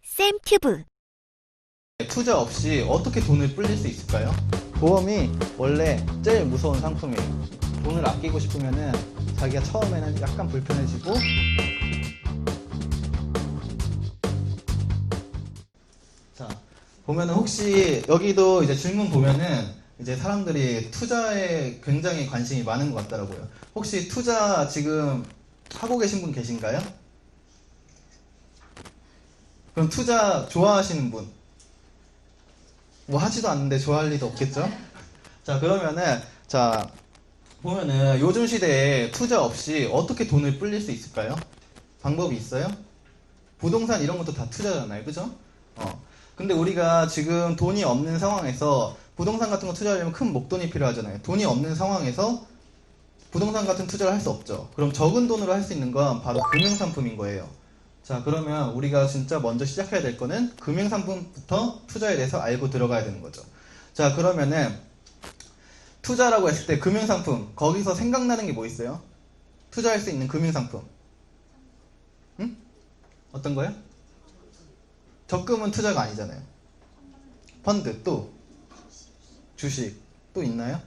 쌤튜브. 투자 없이 어떻게 돈을 불릴 수 있을까요? 보험이 원래 제일 무서운 상품이에요. 돈을 아끼고 싶으면은 자기가 처음에는 약간 불편해지고 자 보면은 혹시 여기도 이제 질문 보면은 이제 사람들이 투자에 굉장히 관심이 많은 것 같더라고요. 혹시 투자 지금 하고 계신 분 계신가요? 그럼 투자 좋아하시는 분? 뭐 하지도 않는데 좋아할 리도 없겠죠? 자 그러면은 자 보면은 요즘 시대에 투자 없이 어떻게 돈을 불릴 수 있을까요? 방법이 있어요? 부동산 이런 것도 다 투자잖아요, 그죠? 근데 우리가 지금 돈이 없는 상황에서 부동산 같은 거 투자하려면 큰 목돈이 필요하잖아요. 돈이 없는 상황에서 부동산 같은 투자를 할 수 없죠. 그럼 적은 돈으로 할 수 있는 건 바로 금융상품인 거예요. 자 그러면 우리가 진짜 먼저 시작해야 될 거는 금융상품부터 투자에 대해서 알고 들어가야 되는 거죠. 자 그러면은 투자라고 했을 때 금융상품 거기서 생각나는 게 뭐 있어요? 투자할 수 있는 금융상품 응? 어떤 거요? 적금은 투자가 아니잖아요. 펀드 또 주식 또 있나요?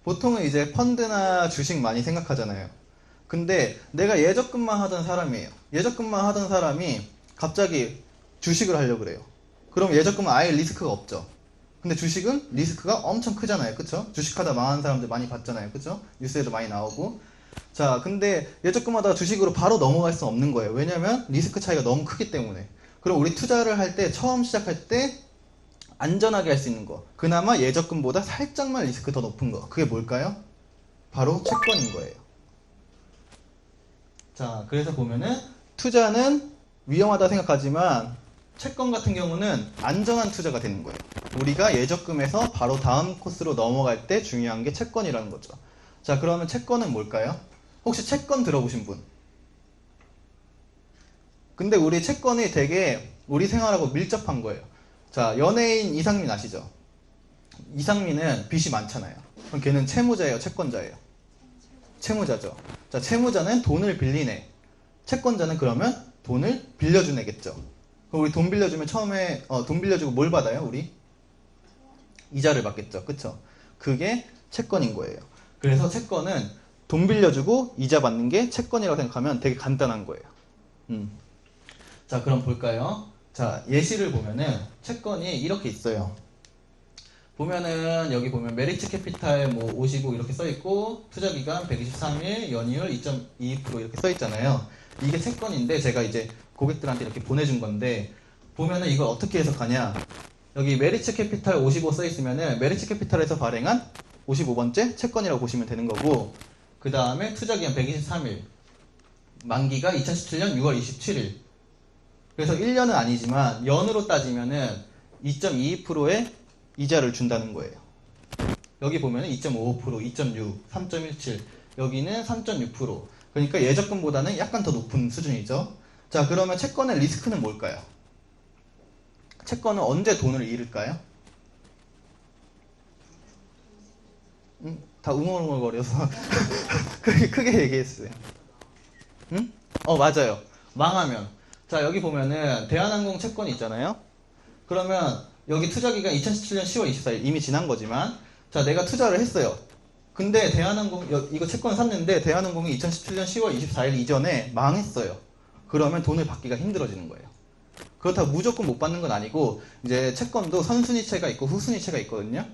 보통은 이제 펀드나 주식 많이 생각하잖아요. 근데 내가 예적금만 하던 사람이에요. 예적금만 하던 사람이 갑자기 주식을 하려고 그래요. 그럼 예적금은 아예 리스크가 없죠. 근데 주식은 리스크가 엄청 크잖아요. 그쵸? 주식하다 망하는 사람들 많이 봤잖아요. 그쵸? 뉴스에도 많이 나오고. 자, 근데 예적금 하다가 주식으로 바로 넘어갈 수 없는 거예요. 왜냐면 리스크 차이가 너무 크기 때문에. 그럼 우리 투자를 할 때, 처음 시작할 때 안전하게 할 수 있는 거. 그나마 예적금보다 살짝만 리스크 더 높은 거. 그게 뭘까요? 바로 채권인 거예요. 자, 그래서 보면은 투자는 위험하다 생각하지만 채권 같은 경우는 안전한 투자가 되는 거예요. 우리가 예적금에서 바로 다음 코스로 넘어갈 때 중요한 게 채권이라는 거죠. 자, 그러면 채권은 뭘까요? 혹시 채권 들어보신 분? 근데 우리 채권이 되게 우리 생활하고 밀접한 거예요. 자, 연예인 이상민 아시죠? 이상민은 빚이 많잖아요. 그럼 걔는 채무자예요, 채권자예요? 채무자죠. 자, 채무자는 돈을 빌리네. 채권자는 그러면 돈을 빌려준 애겠죠. 그럼 우리 돈 빌려주면 처음에 돈 빌려주고 뭘 받아요? 우리 이자를 받겠죠. 그쵸? 그게 채권인 거예요. 그래서 채권은 돈 빌려주고 이자 받는 게 채권이라고 생각하면 되게 간단한 거예요. 자, 그럼 볼까요? 자, 예시를 보면은 채권이 이렇게 있어요. 보면은 여기 보면 메리츠 캐피탈 뭐 55 이렇게 써있고 투자기간 123일 연이율 2.22% 이렇게 써있잖아요. 이게 채권인데 제가 이제 고객들한테 이렇게 보내준 건데 보면은 이걸 어떻게 해석하냐. 여기 메리츠 캐피탈 55 써있으면은 메리츠 캐피탈에서 발행한 55번째 채권이라고 보시면 되는 거고 그 다음에 투자기간 123일 만기가 2017년 6월 27일 그래서 1년은 아니지만 연으로 따지면은 2.22%의 이자를 준다는 거예요. 여기 보면은 2.55%, 2.6, 3.17 여기는 3.6% 그러니까 예적금보다는 약간 더 높은 수준이죠. 자 그러면 채권의 리스크는 뭘까요? 채권은 언제 돈을 잃을까요? 다 웅얼웅얼거려서 크게 얘기했어요. 응? 맞아요. 망하면. 자 여기 보면은 대한항공 채권이 있잖아요. 그러면 여기 투자기간 2017년 10월 24일 이미 지난 거지만 자 내가 투자를 했어요. 근데 대한항공 이거 채권 샀는데 대한항공이 2017년 10월 24일 이전에 망했어요. 그러면 돈을 받기가 힘들어지는 거예요. 그렇다고 무조건 못 받는 건 아니고 이제 채권도 선순위채가 있고 후순위채가 있거든요.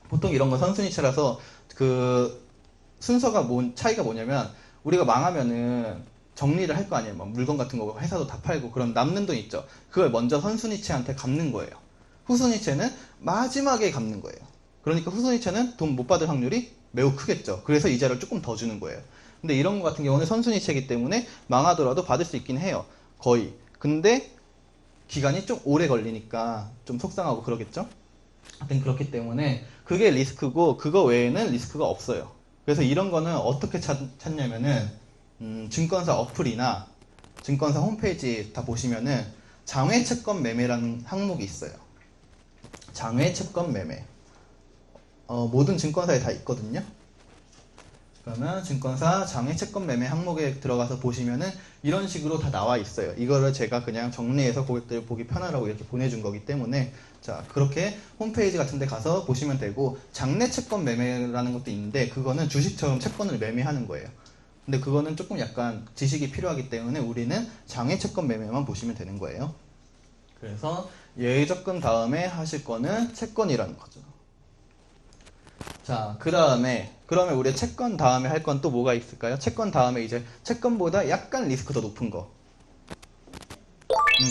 보통 이런 건 선순위채라서 그 순서가 차이가 뭐냐면 우리가 망하면은 정리를 할 거 아니에요. 막 물건 같은 거 회사도 다 팔고 그럼 남는 돈 있죠. 그걸 먼저 선순위채한테 갚는 거예요. 후순위채는 마지막에 갚는 거예요. 그러니까 후순위채는 돈 못 받을 확률이 매우 크겠죠. 그래서 이자를 조금 더 주는 거예요. 근데 이런 거 같은 경우는 선순위채이기 때문에 망하더라도 받을 수 있긴 해요. 거의. 근데 기간이 좀 오래 걸리니까 좀 속상하고 그러겠죠. 하여튼 그렇기 때문에 그게 리스크고 그거 외에는 리스크가 없어요. 그래서 이런 거는 어떻게 찾냐면은 증권사 어플이나 증권사 홈페이지 다 보시면은 장외채권 매매라는 항목이 있어요. 장외채권 매매 모든 증권사에 다 있거든요. 그러면 증권사 장외 채권 매매 항목에 들어가서 보시면은 이런 식으로 다 나와 있어요. 이거를 제가 그냥 정리해서 고객들 보기 편하라고 이렇게 보내준 거기 때문에 자 그렇게 홈페이지 같은 데 가서 보시면 되고 장내 채권 매매라는 것도 있는데 그거는 주식처럼 채권을 매매하는 거예요. 근데 그거는 조금 약간 지식이 필요하기 때문에 우리는 장외 채권 매매만 보시면 되는 거예요. 그래서 예적금 다음에 하실 거는 채권이라는 거죠. 자, 그 다음에 그러면 우리 채권 다음에 할 건 또 뭐가 있을까요? 채권 다음에 이제 채권보다 약간 리스크 더 높은 거.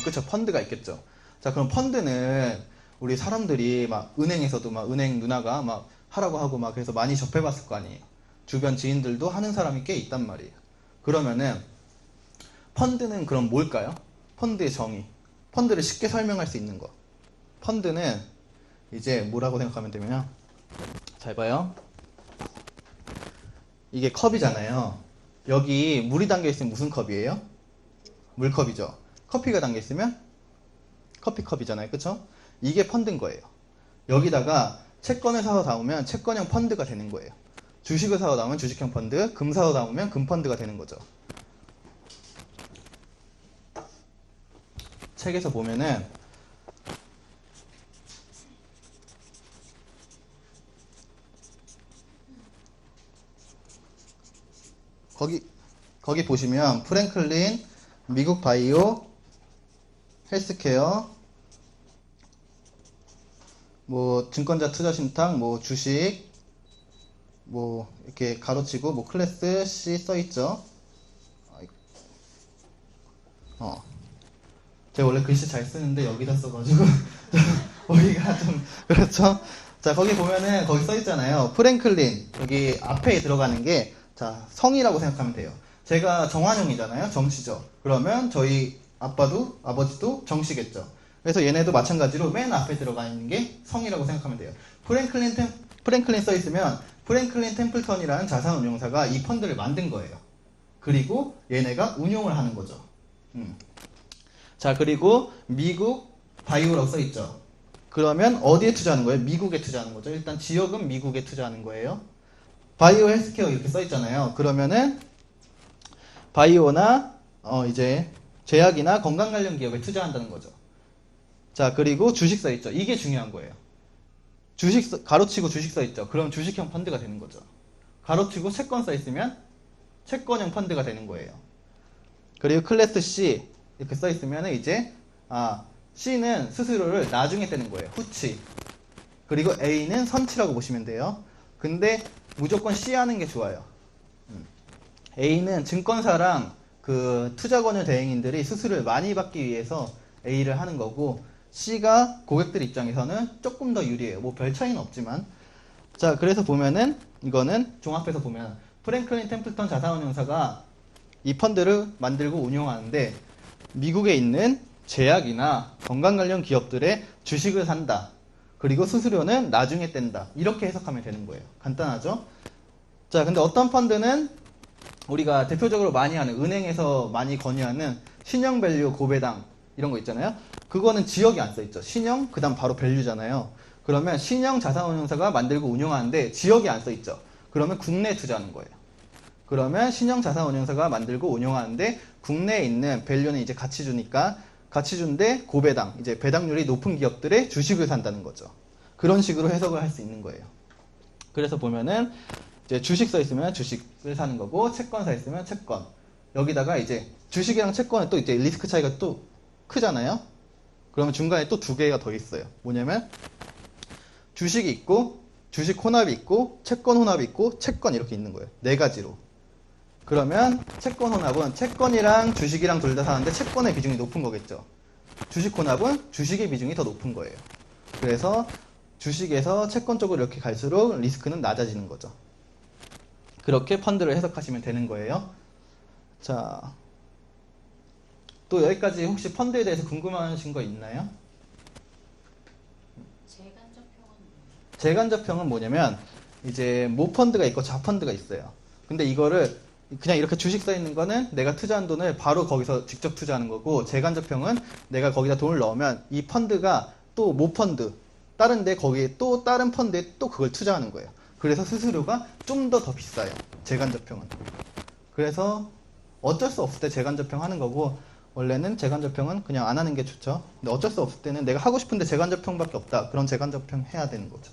그쵸. 펀드가 있겠죠. 자, 그럼 펀드는 우리 사람들이 막 은행에서도 막 은행 누나가 막 하라고 하고 막 그래서 많이 접해봤을 거 아니에요. 주변 지인들도 하는 사람이 꽤 있단 말이에요. 그러면은 펀드는 그럼 뭘까요? 펀드의 정의. 펀드를 쉽게 설명할 수 있는 거. 펀드는 이제 뭐라고 생각하면 되면요. 잘 봐요. 이게 컵이잖아요. 여기 물이 담겨 있으면 무슨 컵이에요? 물컵이죠. 커피가 담겨 있으면 커피컵이잖아요. 그쵸? 이게 펀드인 거예요. 여기다가 채권을 사서 담으면 채권형 펀드가 되는 거예요. 주식을 사서 담으면 주식형 펀드, 금 사서 담으면 금 펀드가 되는 거죠. 책에서 보면은 거기 보시면 프랭클린, 미국 바이오, 헬스케어, 뭐 증권자 투자 신탁, 뭐 주식, 뭐 이렇게 가로치고 뭐 클래스 C 써 있죠. 제가 원래 글씨 잘 쓰는데 여기다 써가지고 여기가 좀 그렇죠. 자 거기 보면은 거기 써 있잖아요. 프랭클린 여기 앞에 들어가는 게 자 성이라고 생각하면 돼요. 제가 정환용이잖아요. 정씨죠. 그러면 저희 아버지도 정씨겠죠. 그래서 얘네도 마찬가지로 맨 앞에 들어가 있는 게 성이라고 생각하면 돼요. 프랭클린 써 있으면 프랭클린 템플턴이라는 자산운용사가 이 펀드를 만든 거예요. 그리고 얘네가 운용을 하는 거죠. 자 그리고 미국 바이오라고 써 있죠. 그러면 어디에 투자하는 거예요? 미국에 투자하는 거죠. 일단 지역은 미국에 투자하는 거예요. 바이오 헬스케어 이렇게 써 있잖아요. 그러면은 바이오나 이제 제약이나 건강 관련 기업에 투자한다는 거죠. 자 그리고 주식 써 있죠. 이게 중요한 거예요. 가로치고 주식 써 있죠. 그럼 주식형 펀드가 되는 거죠. 가로치고 채권 써 있으면 채권형 펀드가 되는 거예요. 그리고 클래스 C 이렇게 써 있으면 이제 C는 수수료를 나중에 떼는 거예요. 후치. 그리고 A는 선치라고 보시면 돼요. 근데 무조건 C 하는 게 좋아요. A는 증권사랑 그 투자권유 대행인들이 수수료를 많이 받기 위해서 A를 하는 거고 C가 고객들 입장에서는 조금 더 유리해요. 뭐 별 차이는 없지만. 자, 그래서 보면은 이거는 종합해서 보면 프랭클린 템플턴 자산운용사가 이 펀드를 만들고 운용하는데 미국에 있는 제약이나 건강 관련 기업들의 주식을 산다. 그리고 수수료는 나중에 뗀다. 이렇게 해석하면 되는 거예요. 간단하죠? 자, 근데 어떤 펀드는 우리가 대표적으로 많이 하는 은행에서 많이 건의하는 신용 밸류 고배당 이런 거 있잖아요. 그거는 지역이 안 써있죠. 신용 그 다음 바로 밸류잖아요. 그러면 신용 자산운용사가 만들고 운용하는데 지역이 안 써있죠. 그러면 국내에 투자하는 거예요. 그러면 신용 자산운용사가 만들고 운용하는데 국내에 있는 밸류는 이제 같이 주니까 같이 준데 고배당 이제 배당률이 높은 기업들의 주식을 산다는 거죠. 그런 식으로 해석을 할 수 있는 거예요. 그래서 보면은 이제 주식 써 있으면 주식을 사는 거고 채권 사 있으면 채권. 여기다가 이제 주식이랑 채권은 또 이제 리스크 차이가 또 크잖아요. 그러면 중간에 또 두 개가 더 있어요. 뭐냐면 주식이 있고 주식 혼합이 있고 채권 혼합이 있고 채권 이렇게 있는 거예요. 네 가지로. 그러면 채권 혼합은 채권이랑 주식이랑 둘 다 사는데 채권의 비중이 높은 거겠죠. 주식 혼합은 주식의 비중이 더 높은 거예요. 그래서 주식에서 채권 쪽으로 이렇게 갈수록 리스크는 낮아지는 거죠. 그렇게 펀드를 해석하시면 되는 거예요. 자, 또 여기까지 혹시 펀드에 대해서 궁금하신 거 있나요? 재간접형은 뭐냐면 이제 모펀드가 있고 자펀드가 있어요. 근데 이거를 그냥 이렇게 주식 써 있는 거는 내가 투자한 돈을 바로 거기서 직접 투자하는 거고 재간접형은 내가 거기다 돈을 넣으면 이 펀드가 또 모펀드 다른데 거기에 또 다른 펀드에 또 그걸 투자하는 거예요. 그래서 수수료가 좀 더 비싸요. 재간접형은. 그래서 어쩔 수 없을 때 재간접형 하는 거고, 원래는 재간접형은 그냥 안 하는 게 좋죠. 근데 어쩔 수 없을 때는 내가 하고 싶은데 재간접형밖에 없다. 그런 재간접형 해야 되는 거죠.